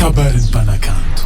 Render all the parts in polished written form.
kabarin'ny mpanakanto.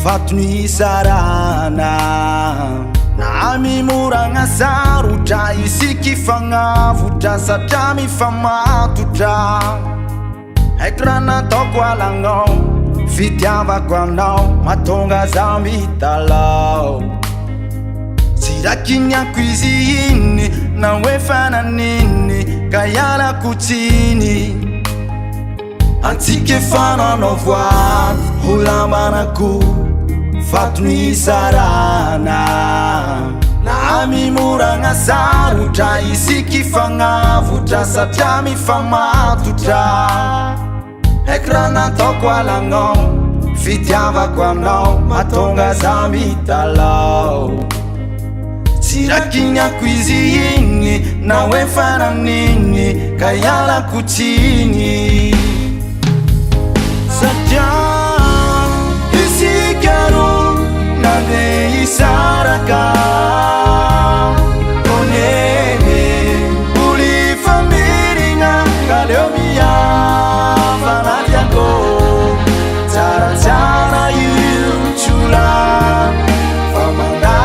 Fatuni sarana nami muranga saruta isiki fanga vuta satami famatuta ekrana tokwa lango fitiava kwanao matonga zambitalo sirakinya cuisine na wefana nini kayala kutini antike fana no voit hulambanaku fatuni sarana nami muranga saruta isiki fanga vuta satami famatuta ekrana tokwa lango fitiava kwanao matonga zambitalo sirakinya cuisine na wefana nini kayala kutini Sajam isikaru nade isaraka konene uli familia kaleomia fanatiako tara tara yuchula famanda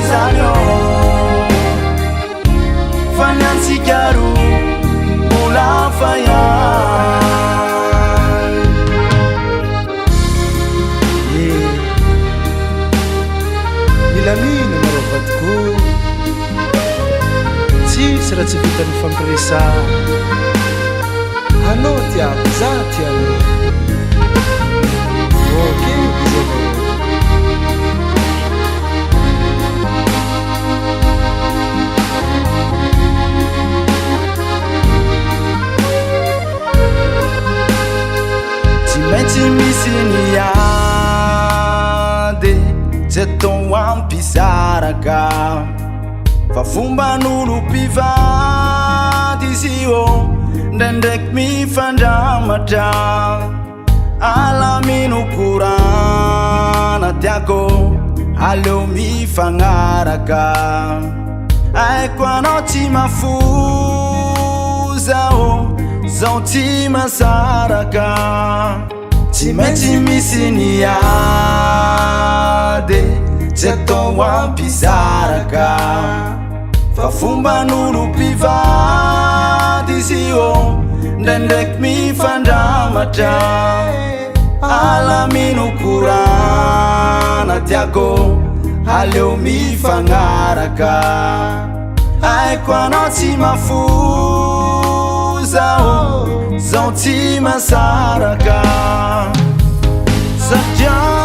zanyo fanansikaru ula faya Milamina marovatiko tsisy raha tsy vitan'ny fampiresa anao tiako za tianao oke bizanao tsy maintsy misy niady tsy atao ampizaraka fa fomban'olo mpivady izy io ndraindraiky mifandramatra alamino korana tiako aleo mifagnaraka aiko anao tsy mafuzao zao tsy masaraka tsy maintsy misy niady tsy atao ampizaraka fa fomban'olo mpivady izy io ndraindraiky mifandramatra alamino korana tiako aleo mifagnaraka aiko anao tsy mafuzao zao tsy masaraka Sajam